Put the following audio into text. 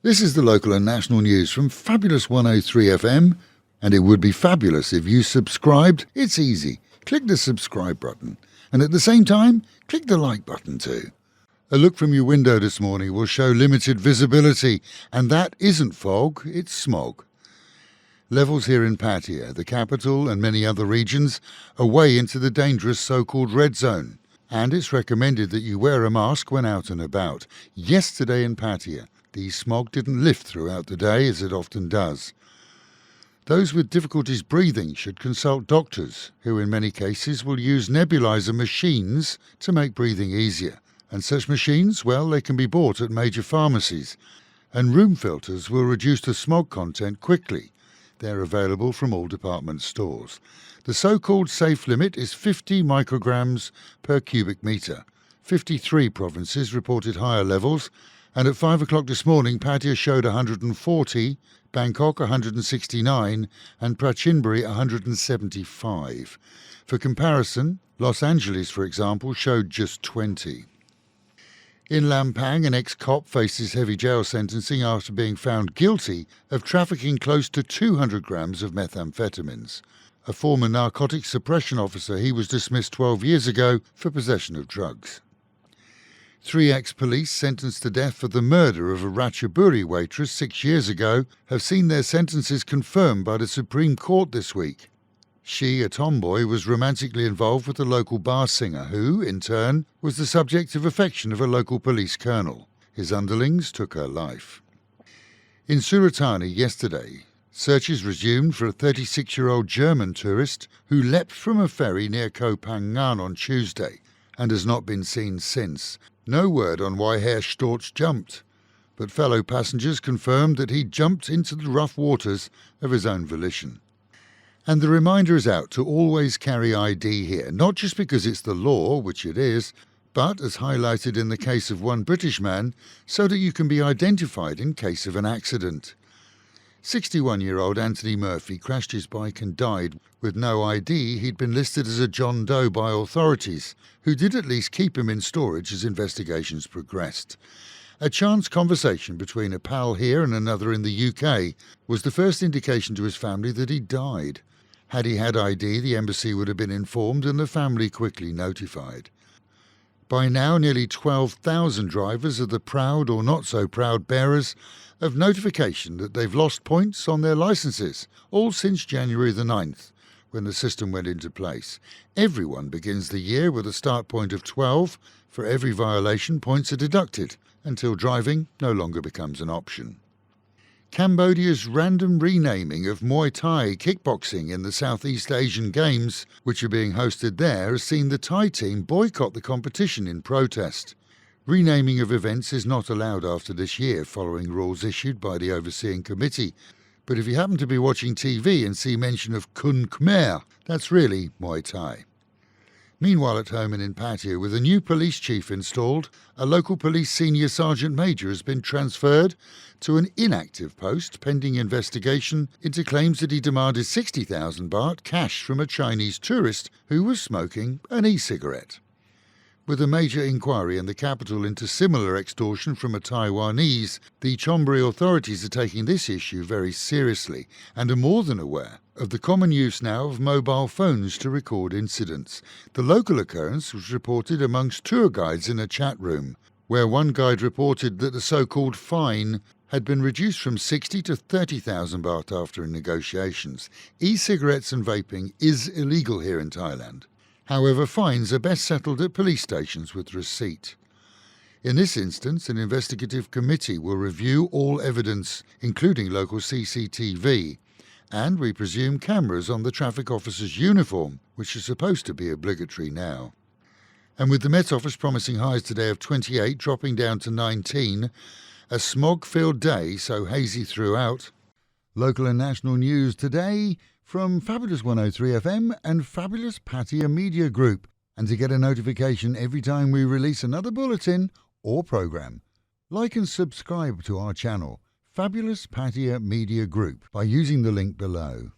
This is the local and national news from Fabulous 103 FM, and it would be fabulous if you subscribed. It's easy. Click the subscribe button, and at the same time, click the like button too. A look from your window this morning will show limited visibility, and that isn't fog, it's smog. Levels here in Pattaya, the capital, and many other regions are way into the dangerous so-called red zone, and it's recommended that you wear a mask when out and about. Yesterday in Pattaya, the smog didn't lift throughout the day as it often does. Those with difficulties breathing should consult doctors, who in many cases will use nebuliser machines to make breathing easier. And such machines, well, they can be bought at major pharmacies. And room filters will reduce the smog content quickly. They're available from all department stores. The so-called safe limit is 50 micrograms per cubic metre. 53 provinces reported higher levels, and at 5 o'clock this morning, Pattaya showed 140, Bangkok 169, and Prachinburi 175. For comparison, Los Angeles, for example, showed just 20. In Lampang, an ex-cop faces heavy jail sentencing after being found guilty of trafficking close to 200 grams of methamphetamines. A former narcotics suppression officer, he was dismissed 12 years ago for possession of drugs. 3 ex-police sentenced to death for the murder of a Prachinburi waitress 6 years ago have seen their sentences confirmed by the Supreme Court this week. She, a tomboy, was romantically involved with a local bar singer who, in turn, was the subject of affection of a local police colonel. His underlings took her life. In Suratani yesterday, searches resumed for a 36-year-old German tourist who leapt from a ferry near Koh Phangan on Tuesday and has not been seen since. No word on why Herr Storch jumped, but fellow passengers confirmed that he jumped into the rough waters of his own volition. And the reminder is out to always carry ID here, not just because it's the law, which it is, but, as highlighted in the case of one British man, so that you can be identified in case of an accident. 61-year-old Anthony Murphy crashed his bike and died. With no ID, he'd been listed as a John Doe by authorities, who did at least keep him in storage as investigations progressed. A chance conversation between a pal here and another in the UK was the first indication to his family that he'd died. Had he had ID, the embassy would have been informed and the family quickly notified. By now, nearly 12,000 drivers are the proud or not so proud bearers of notification that they've lost points on their licences, all since January the 9th, when the system went into place. Everyone begins the year with a start point of 12. For every violation, points are deducted, until driving no longer becomes an option. Cambodia's random renaming of Muay Thai kickboxing in the Southeast Asian Games, which are being hosted there, has seen the Thai team boycott the competition in protest. Renaming of events is not allowed after this year, following rules issued by the overseeing committee. But if you happen to be watching TV and see mention of Kun Khmer, that's really Muay Thai. Meanwhile, at home and in Pattaya, with a new police chief installed, a local police senior sergeant major has been transferred to an inactive post pending investigation into claims that he demanded 60,000 baht cash from a Chinese tourist who was smoking an e-cigarette. With a major inquiry in the capital into similar extortion from a Taiwanese, the Prachinburi authorities are taking this issue very seriously and are more than aware of the common use now of mobile phones to record incidents. The local occurrence was reported amongst tour guides in a chat room, where one guide reported that the so-called fine had been reduced from 60 to 30,000 baht after negotiations. E-cigarettes and vaping is illegal here in Thailand. However, fines are best settled at police stations with receipt. In this instance, an investigative committee will review all evidence, including local CCTV, and we presume cameras on the traffic officer's uniform, which is supposed to be obligatory now. And with the Met Office promising highs today of 28 dropping down to 19, a smog-filled day so hazy throughout. Local and national news today from Fabulous 103 FM and Fabulous Pattaya Media Group. And to get a notification every time we release another bulletin or program, like and subscribe to our channel, Fabulous Pattaya Media Group, by using the link below.